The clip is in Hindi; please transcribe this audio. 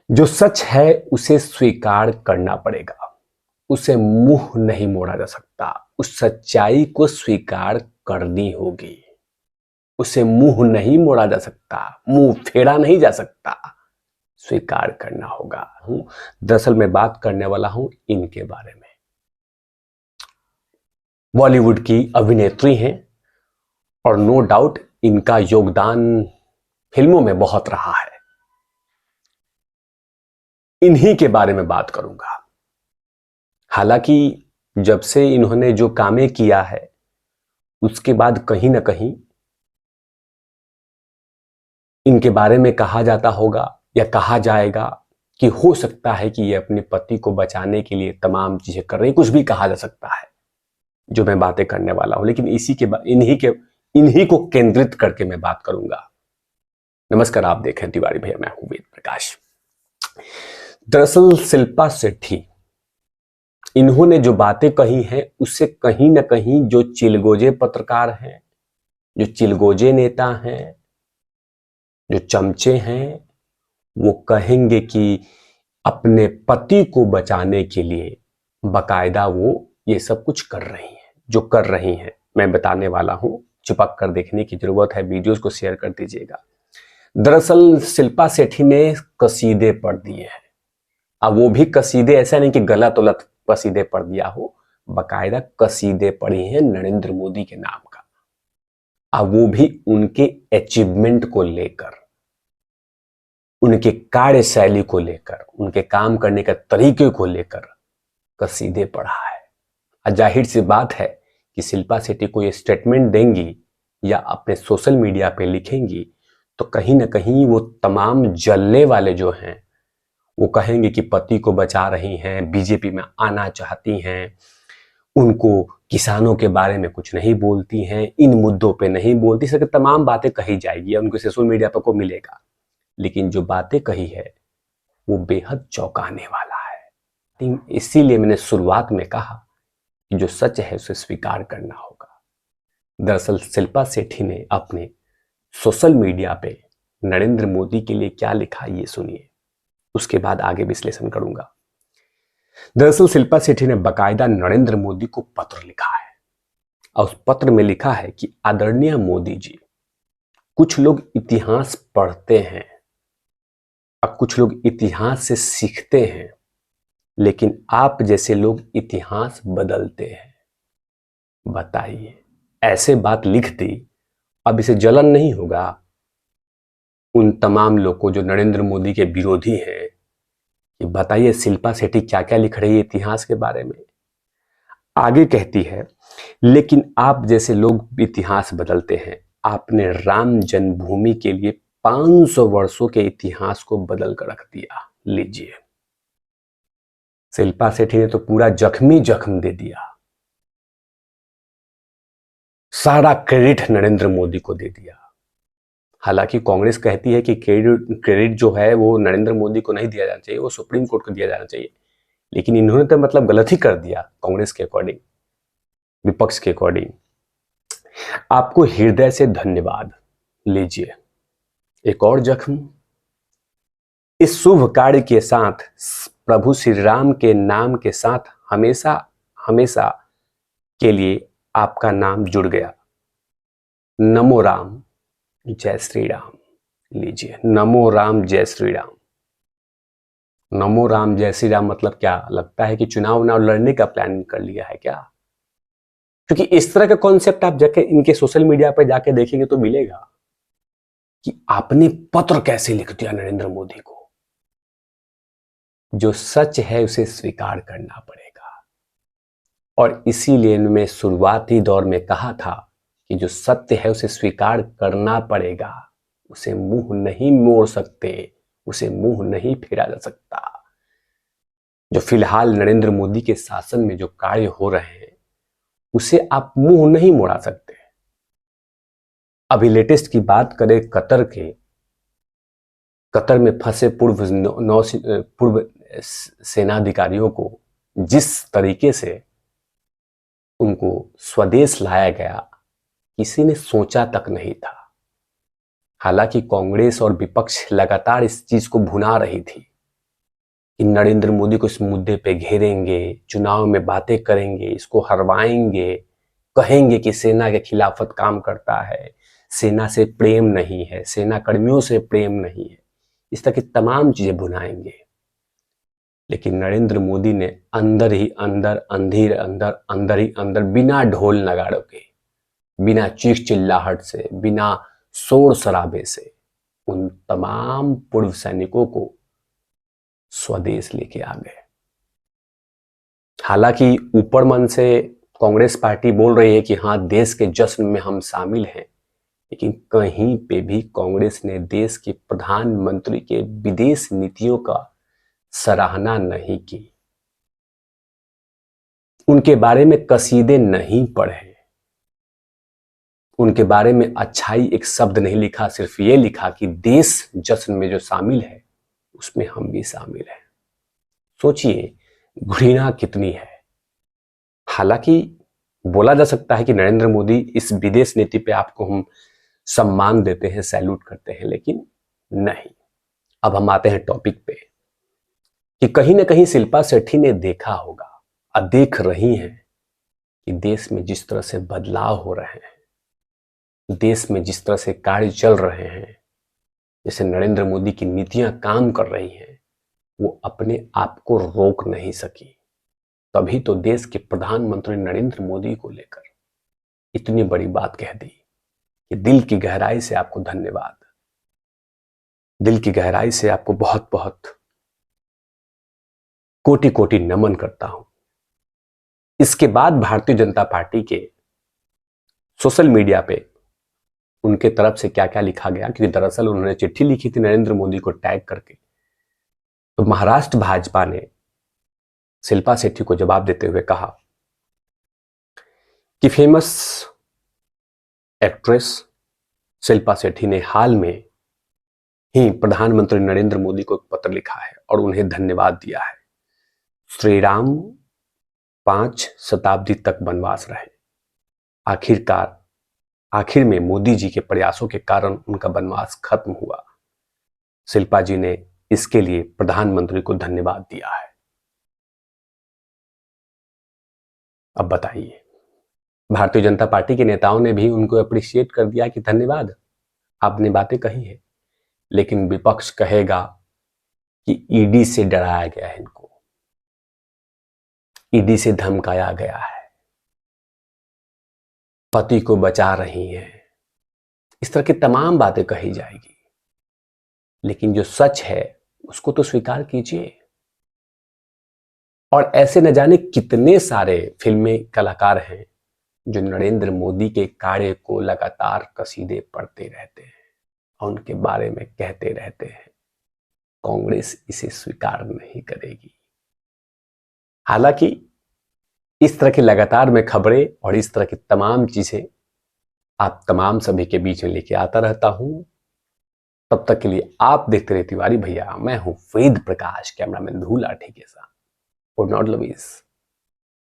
जो सच है उसे स्वीकार करना पड़ेगा, उसे मुंह नहीं मोड़ा जा सकता। उस सच्चाई को स्वीकार करनी होगी, उसे मुंह नहीं मोड़ा जा सकता, मुंह फेरा नहीं जा सकता, स्वीकार करना होगा। दरअसल मैं बात करने वाला हूं इनके बारे में। बॉलीवुड की अभिनेत्री हैं और नो डाउट इनका योगदान फिल्मों में बहुत रहा है। इन्हीं के बारे में बात करूंगा। हालांकि जब से इन्होंने जो कामें किया है उसके बाद कहीं ना कहीं इनके बारे में कहा जाता होगा या कहा जाएगा कि हो सकता है कि ये अपने पति को बचाने के लिए तमाम चीजें कर रही, कुछ भी कहा जा सकता है जो मैं बातें करने वाला हूं। लेकिन इन्हीं को केंद्रित करके मैं बात करूंगा। नमस्कार, आप देखें तिवारी भैया, मैं हूं वेद प्रकाश। दरअसल शिल्पा शेट्टी, इन्होंने जो बातें कही हैं उससे कहीं ना कहीं जो चिलगोजे पत्रकार हैं, जो चिलगोजे नेता हैं, जो चमचे हैं, वो कहेंगे कि अपने पति को बचाने के लिए बकायदा वो ये सब कुछ कर रही हैं। जो कर रही हैं मैं बताने वाला हूं, चिपक कर देखने की जरूरत है, वीडियोस को शेयर कर दीजिएगा। दरअसल शिल्पा शेट्टी ने कसीदे पढ़ दिए हैं। अब वो भी कसीदे ऐसा नहीं कि गलत उलट कसीदे पढ़ दिया हो, बकायदा कसीदे पढ़ी हैं नरेंद्र मोदी के नाम का। अब वो भी उनके अचीवमेंट को लेकर, उनके कार्यशैली को लेकर, उनके काम करने के तरीके को लेकर कसीदे पढ़ा है। जाहिर सी बात है कि शिल्पा शेट्टी को ये स्टेटमेंट देंगी या अपने सोशल मीडिया पे लिखेंगी तो कहीं ना कहीं वो तमाम जलने वाले जो हैं वो कहेंगे कि पति को बचा रही हैं, बीजेपी में आना चाहती हैं, उनको किसानों के बारे में कुछ नहीं बोलती हैं, इन मुद्दों पे नहीं बोलती, सके तमाम बातें कही जाएगी, उनको सोशल मीडिया पर को मिलेगा। लेकिन जो बातें कही है वो बेहद चौंकाने वाला है। इसीलिए मैंने शुरुआत में कहा कि जो सच है उसे स्वीकार करना होगा। दरअसल शिल्पा शेट्टी ने अपने सोशल मीडिया पे नरेंद्र मोदी के लिए क्या लिखा, ये सुनिए, उसके बाद आगे विश्लेषण करूंगा। दरअसल शिल्पा शेट्टी ने बकायदा नरेंद्र मोदी को पत्र लिखा है और उस पत्र में लिखा है कि आदरणीय मोदी जी, कुछ लोग इतिहास पढ़ते हैं और कुछ लोग इतिहास से सीखते हैं, लेकिन आप जैसे लोग इतिहास बदलते हैं। बताइए, ऐसे बात लिख दी, अब इसे जलन नहीं होगा उन तमाम लोग को जो नरेंद्र मोदी के विरोधी हैं कि बताइए शिल्पा शेट्टी क्या क्या लिख रही है इतिहास के बारे में। आगे कहती है, लेकिन आप जैसे लोग इतिहास बदलते हैं। आपने राम जन्मभूमि के लिए 500 वर्षों के इतिहास को बदल कर रख दिया। लीजिए, शिल्पा शेट्टी ने तो पूरा जख्म दे दिया, सारा क्रेडिट नरेंद्र मोदी को दे दिया। हालांकि कांग्रेस कहती है कि क्रेडिट जो है वो नरेंद्र मोदी को नहीं दिया जाना चाहिए, वो सुप्रीम कोर्ट को दिया जाना चाहिए। लेकिन इन्होंने तो मतलब गलत ही कर दिया कांग्रेस के अकॉर्डिंग, विपक्ष के अकॉर्डिंग। आपको हृदय से धन्यवाद। लीजिए एक और जख्म। इस शुभ कार्य के साथ प्रभु श्री राम के नाम के साथ हमेशा हमेशा के लिए आपका नाम जुड़ गया। नमो राम जय श्री राम। लीजिए, नमो राम जय श्री राम। नमो राम जय श्री राम मतलब क्या? लगता है कि चुनाव लड़ने का प्लान कर लिया है क्या? क्योंकि इस तरह का कॉन्सेप्ट आप जाके इनके सोशल मीडिया पर जाके देखेंगे तो मिलेगा कि आपने पत्र कैसे लिख दिया नरेंद्र मोदी को। जो सच है उसे स्वीकार करना पड़ेगा, और इसीलिए मैं शुरुआती दौर में कहा था कि जो सत्य है उसे स्वीकार करना पड़ेगा, उसे मुंह नहीं मोड़ सकते, उसे मुंह नहीं फेरा जा सकता। जो फिलहाल नरेंद्र मोदी के शासन में जो कार्य हो रहे हैं उसे आप मुंह नहीं मोड़ा सकते। अभी लेटेस्ट की बात करें कतर में फंसे पूर्व सेनाधिकारियों को जिस तरीके से उनको स्वदेश लाया गया, किसी ने सोचा तक नहीं था। हालांकि कांग्रेस और विपक्ष लगातार इस चीज को भुना रही थी कि नरेंद्र मोदी को इस मुद्दे पे घेरेंगे, चुनाव में बातें करेंगे, इसको हरवाएंगे, कहेंगे कि सेना के खिलाफत काम करता है, सेना से प्रेम नहीं है, सेना कर्मियों से प्रेम नहीं है, इस तरह की तमाम चीजें भुनाएंगे। लेकिन नरेंद्र मोदी ने अंदर ही अंदर, अंधेर अंदर, अंदर ही अंदर, बिना ढोल नगाड़ों के, बिना चीख चिल्लाहट से, बिना शोर शराबे से उन तमाम पूर्व सैनिकों को स्वदेश लेके आ गए। हालांकि ऊपर मन से कांग्रेस पार्टी बोल रही है कि हाँ, देश के जश्न में हम शामिल हैं, लेकिन कहीं पे भी कांग्रेस ने देश के प्रधानमंत्री के विदेश नीतियों का सराहना नहीं की, उनके बारे में कसीदे नहीं पढ़े, उनके बारे में अच्छाई एक शब्द नहीं लिखा, सिर्फ ये लिखा कि देश जश्न में जो शामिल है उसमें हम भी शामिल हैं। सोचिए घृणा कितनी है। हालांकि बोला जा सकता है कि नरेंद्र मोदी इस विदेश नीति पे आपको हम सम्मान देते हैं, सैल्यूट करते हैं, लेकिन नहीं। अब हम आते हैं टॉपिक पे कि कहीं ना कहीं शिल्पा शेट्टी ने देखा होगा और देख रही हैं कि देश में जिस तरह से बदलाव हो रहे हैं, देश में जिस तरह से कार्य चल रहे हैं, जैसे नरेंद्र मोदी की नीतियां काम कर रही हैं, वो अपने आप को रोक नहीं सकी। तभी तो देश के प्रधानमंत्री नरेंद्र मोदी को लेकर इतनी बड़ी बात कह दी कि दिल की गहराई से आपको धन्यवाद, दिल की गहराई से आपको बहुत बहुत कोटि कोटि नमन करता हूं। इसके बाद भारतीय जनता पार्टी के सोशल मीडिया पे उनके तरफ से क्या क्या लिखा गया, क्योंकि दरअसल उन्होंने चिट्ठी लिखी थी नरेंद्र मोदी को टैग करके। तो महाराष्ट्र भाजपा ने शिल्पा शेट्टी को जवाब देते हुए कहा कि फेमस एक्ट्रेस शिल्पा शेट्टी ने हाल में ही प्रधानमंत्री नरेंद्र मोदी को एक पत्र लिखा है और उन्हें धन्यवाद दिया है। श्री राम 5 शताब्दी तक वनवास रहे, आखिर में मोदी जी के प्रयासों के कारण उनका वनवास खत्म हुआ। शिल्पा जी ने इसके लिए प्रधानमंत्री को धन्यवाद दिया है। अब बताइए, भारतीय जनता पार्टी के नेताओं ने भी उनको अप्रिशिएट कर दिया कि धन्यवाद, आपने बातें कही है, लेकिन विपक्ष कहेगा कि ईडी से डराया गया है, इनको ईडी से धमकाया गया है, पति को बचा रही हैं, इस तरह की तमाम बातें कही जाएगी। लेकिन जो सच है उसको तो स्वीकार कीजिए। और ऐसे न जाने कितने सारे फिल्मी कलाकार हैं जो नरेंद्र मोदी के कार्य को लगातार कसीदे पढ़ते रहते हैं और उनके बारे में कहते रहते हैं। कांग्रेस इसे स्वीकार नहीं करेगी। हालांकि इस तरह की लगातार मैं खबरें और इस तरह की तमाम चीजें आप तमाम सभी के बीच में लेके आता रहता हूं। तब तक के लिए आप देखते रहे तिवारी भैया। मैं हूं वेद प्रकाश, कैमरामैन धूल लाठी के साथ। और नॉट लवीज।